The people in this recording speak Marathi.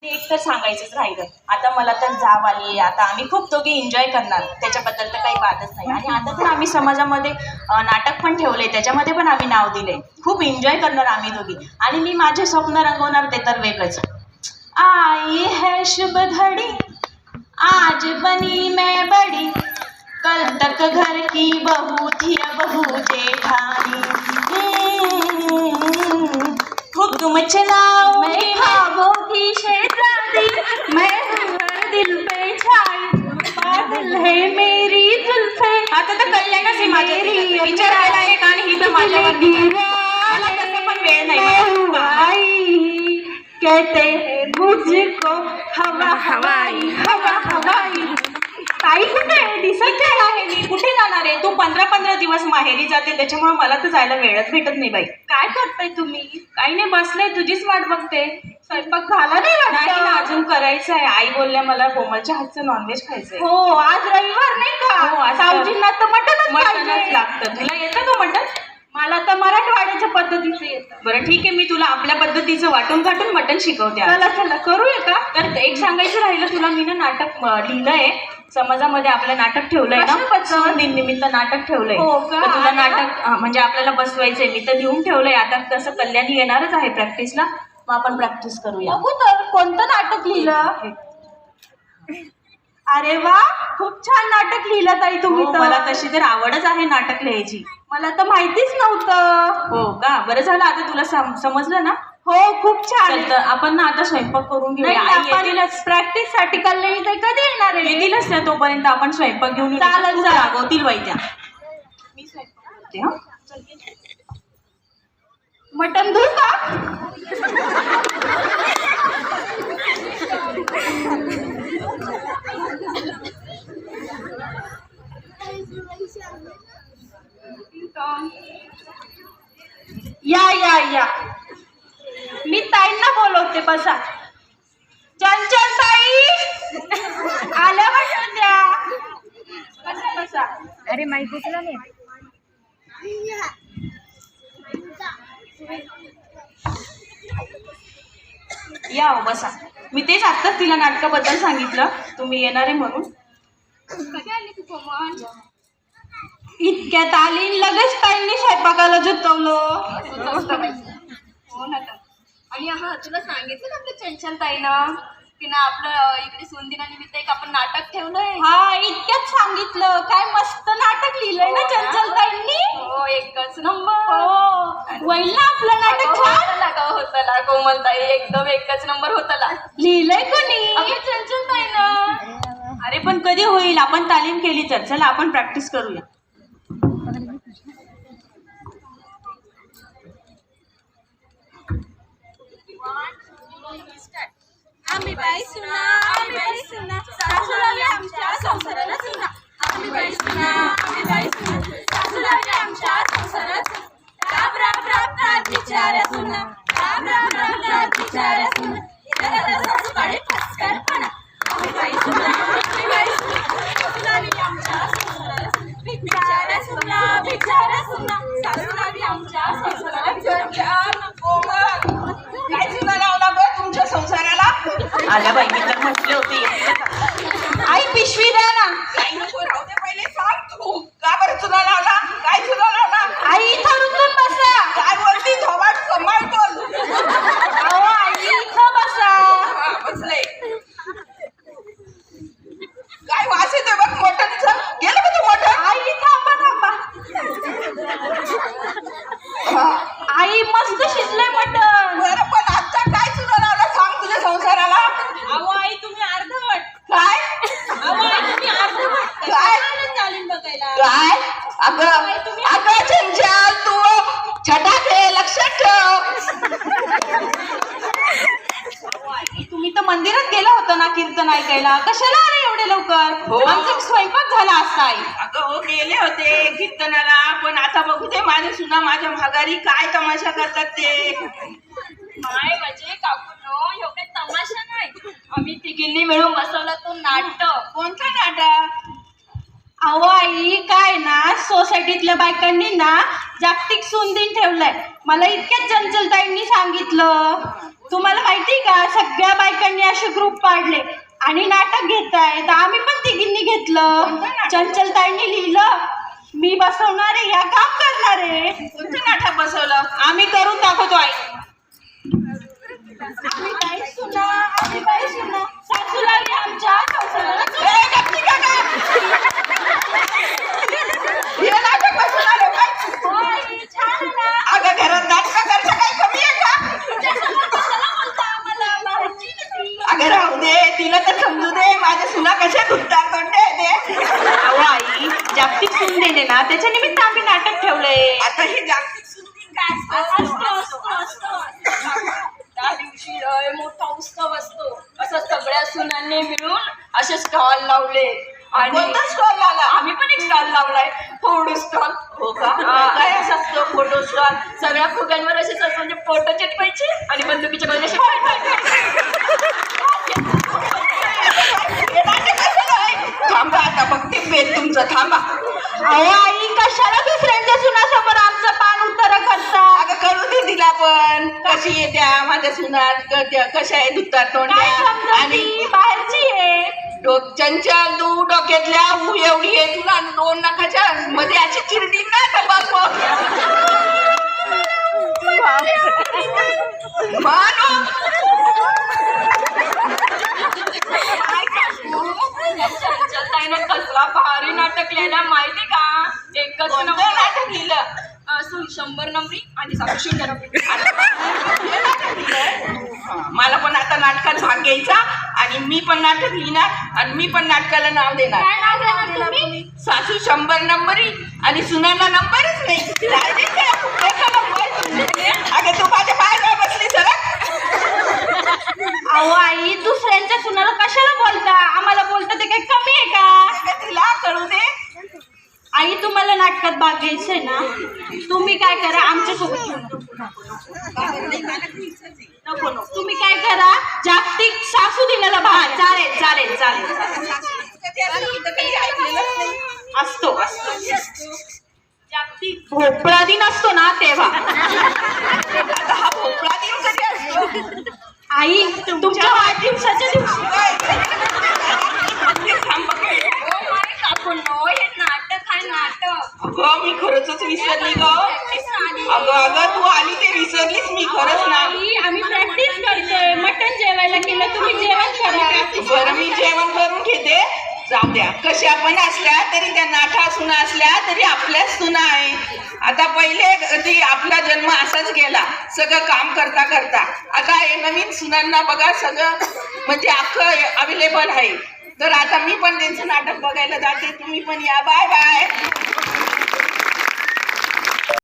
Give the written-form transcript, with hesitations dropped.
एक तर सांगायचंच राहिलं, आता मला तर जाव आली, आता आम्ही खूप दोघे एन्जॉय करणार, त्याच्याबद्दल तर काही वादच नाही. आणि आता तर आम्ही समाजामध्ये नाटक पण ठेवले, त्याच्यामध्ये पण आम्ही नाव दिले, खूप एन्जॉय करणार आम्ही दोघी. आणि मी माझे स्वप्न रंगवणार ते तर वेगळंच. आई है शुभ घड़ी, आज बनी मैं बड़ी, कल तक घर की बहू थी बहू जेठानी, हुक्म चलाओ मैं ख्वाबों की शहजादी, मैं हर दिल पे छाई, बादल है मेरी जुल्फे. आता तर कल्याणच आहे माझ्या विचारायला एक आणि ही तर माझ्यावरती मला तसं पण वेळ नाही. आई कहते हैं मुझको हवा हवाई हवा हवाई. काही कुठे दिसत काय आहे, मी कुठे जाणार आहे? तू 15-15 दिवस माहेरी जाते, त्याच्यामुळे मला तर जायला वेळच भेटत नाही बाई. काय करताय तुम्ही? काही नाही, बसले, तुझीच वाट बघते. स्वयंपाक झाला नाही नाही ना, वाटतं? अजून करायचं आहे. आई बोलल्या मला कोमलच्या हातचं नॉनव्हेज खायचंय. हो, आज रविवार नाही हो, का? आज सावजींना तर मटणच मटणच पाहिजे. लागतं. तुला येतं का मटण? मला तर मराठवाड्याच्या पद्धतीचं येतं. बरं ठीक आहे, मी तुला आपल्या पद्धतीचं वाटून काटून मटण शिकवते आज. चला चला करूया का? तर एक सांगायचं राहिलं तुला, मी ना नाटक लिहिलंय, समाजामध्ये आपलं नाटक ठेवलंय ना, कशाबद्दल? निमित्त नाटक ठेवलंय. हो का? तर तुला नाटक म्हणजे आपल्याला बसवायचंय, मी तर लिहून ठेवलंय. आता तसं कल्याणी येणारच आहे प्रॅक्टिसला, मग आपण प्रॅक्टिस करूया. बघू तर कोणतं नाटक लिहिलं? अरे वा, खूप छान नाटक लिहिलं ताई तुम्ही हो, तर. मला तशी तर आवडच आहे नाटक लिहायची. मला तर माहितीच नव्हतं. हो का? बरं झालं, आता तुला समजलं ना. हो, खूप छान. चल तर आपण ना आता स्वयंपाक करून घेऊया. आई येतीलच, प्रॅक्टिस साठी कल्याणी ताई कधी येणार आहे? येतीलच त्या, तोपर्यंत आपण स्वयंपाक घेऊन येऊ. चालेल, खूप चालेल. रागवतील बाई त्या. मी स्वयंपाक करते. हं? मटण धुऊ का? या या या, मी ताईंना बोलवते, बसा. चंचल ताई आल्या वाटतं त्या. बसा बसा. अरे माहित दिसला नाही. या हो, बसा. मी तेच आत्ताच तिला नाटकाबद्दल सांगितलं, तुम्ही येणार आहे म्हणून. कधी आली तू कोमल? इतक्यात आली, लगेच ताईंनी स्वयंपाकाला जुतवलं. हो ना. आणि हा तुला सांगितलं ना आपल्या चंचल ताईनं की ना आपलं इकडे सुंदिनानिमित्त एक आपण नाटक ठेवलंय. हा, इतक्यात सांगितलं. काय मस्त नाटक लिहिलंय ना चंचल ताईंनी. हो, एकच नंबर. हो, होईल ना आपलं नाटक छान. होतला कोमलताई, एकदम एकच नंबर होतला. लिहिलंय कोणी? आपल्या चंचल ताईनं. अरे पण कधी होईल? आपण तालीम केली तर. चला आपण प्रॅक्टिस करूया. आम्ही बाई सुना, आम्ही बाई सुना, सासू लावली आमच्या संसाराला सुना. आम्ही बाई सुना, आम्ही बाई सुना, सासू लावली आमच्या संसाराला सुना. राब राब राब राब बिचाऱ्या सुना, राब राब राब राब बिचाऱ्या सुना. इतरा सासूकडे फसकारपणा. आम्ही बाई सुना, आम्ही बाई सुना, सासू लावली आमच्या संसाराला सुना. बिचाऱ्या सुना, बिचाऱ्या सुना, सासू लावली आमच्या संसाराला सुना. काय चुना लावला ग तुमच्या संसाराला? आल्या बाई, मी तर म्हटले होते येतीलच. आई पिशवी द्या ना. काही नको, राहू दे, पहिले सांग तू का बरं चुना लावला? काय चुना लावला? आई इथं रुकून बसा. काय वरती थोबाड कमाल बोल. अहो आई इथं बसा. हा, बसले. काय वास येतोय बघ मटणचा. गेलं का तू मटण? आई थांबा थांबा. आई मस्त शिजलंय मटण. बरं, पण आता काय चुना लावला सांग तुझ्या संसाराला. अहो आई, तुम्ही अर्धवट. काय अहो आई, तुम्ही अर्धवट. काय तालीम बघायला. काय अगं अगं चंचल, तू छटाक आहे, लक्षात ठेव. तुम्ही तर मंदिरात गेला होता ना कीर्तन ऐकायला, कशाला आले एवढे लवकर? हो. आमचा स्वयंपाक झाला असता आई. अगं हो, गेले होते कीर्तनाला, पण आता बघू ते माझे सुना माझ्या माघारी काय तमाशा करतात ते. माय म्हणजे काकूनो, ह्यो काही तमाशा नाही. आम्ही तिघींनी मिळून बसवला तो नाटक. कोणतं नाटक? अहो आई काय ना, सोसायटीतल्या बायकांनी ना जागतिक सून दिन ठेवलाय. मला इतक्याच चंचलताईंनी सांगितलं. तुम्हाला माहिती का सगळ्या बायकांनी असे ग्रुप पाडले आणि नाटक घेताय तर आम्ही पण तिघींनी घेतलं. चंचलताईंनी लिहिलं मी बसवणार आहे या काम करणार आहे. कोणतं नाटक बसवलं? आम्ही करून दाखवतो आई. आम्ही बाई सुना, आम्ही बाई सुना, सासू लागली आमच्या संसाराला चुना. ए, गप्पी काका! हे नाटक बसवून आलं काय? हो आई, छान आहे ना. अगं घरात नाटक करता काय कमी आहे का? तुमच्यासमोर कशाला बोलता आम्हाला? बाहेरची ना ती. अगं राहू दे, तिला तर समजू दे माझ्या सुना कशा दुखतात तोंडे ते. अहो आई, जागतिक सून दिले ना त्याच्या निमित्त आम्ही नाटक ठेवलंय. आता ही जागतिक सुंदरी काय असतो. त्या दिवशी लय मोठा उत्सव असतो. असं सगळ्या सुनांनी मिळून असे स्टॉल लावले आणि कोणता स्टॉल लावला? आम्ही पण एक स्टॉल लावलाय, फोटो स्टॉल. हो का? काय असं असतं फोटो स्टॉल? सगळ्या फुग्यांवर असे म्हणजे फोटो चिटवायचे आणि बंदुकीच्या मध्ये असे हे नाटक असं नाही. थांबा आता बघते बेत तुमचं, थांबा. अहो आई कशाला दुसऱ्यांच्या सुनासमोर आमचं पान उतारा करता? अगं करू दे तिला पण. कशी येत्या माझ्या सुनात कशा आहे दुखतात काय तोंड्या समजा आणि ती बाहेरची आहे. चंचल तू डोक्यातल्या ऊ एवढी आहे तुला 2 नखाच्या मध्ये अशी चिरडी ना तर बघ मानो. चंचलताईनं कसला भारी नाटक लिहायला माहिती का? एकच कोणतं नंबर नाटक लिहिलं? 100 नंबरी आणि 700 नंबरी. मला पण आता नाटकात भाग घ्यायचा आणि मी पण नाटक लिहिणार आणि मी पण नाटकाला नाव देणार. काय नाव देणार तुम्ही? सासू 100 नंबरी आणि सुनांना नंबरच नाही. Direct एका नंबर. अगं तू माझ्या पायावर बसली सरक. अहो आई दुसऱ्यांच्या सुनाला कशाला बोलता? आम्हाला बोलता ते काही कमी आहे का? अगं तिला कळू दे. आई तुम्हाला नाटकात भाग घ्यायचंय ना, तुम्ही काय करा आमच्या सोबत नको नको. तुम्ही काय करा जागतिक सासू दिनाला भाग. चालेल चालेल चालेल कधी ऐकलेलंच नाही. असतो असतो. जागतिक भोपळा दिन असतो ना तेव्हा. आता हा भोपळा दिन कधी असतो? आई तुमच्या वाढदिवसाच्या दिवशी. थांब बघ. ओ माय काकूंनो, हे नाटक आहे नाटक. अगं मी खरंच विसरली ग. अगं तू आली ते विसरलीस मी खरंच ना. आई आम्ही प्रॅक्टिस करतोय. मटण जेवायला केलं तुम्ही जेवण करा. बरं मी जेवण करून घेते. जाऊ द्या कशा पण असल्या तरी त्या नाठा सुना असल्या तरी आपल्याच सुना आहे. आता पहिले ती आपला जन्म असाच गेला सगळं काम करता करता. आता हे नवीन सुनांना बघा सगळं म्हणजे अख्खं अवेलेबल आहे. तर आता मी पण त्यांचं नाटक बघायला जाते. तुम्ही पण या. Bye bye.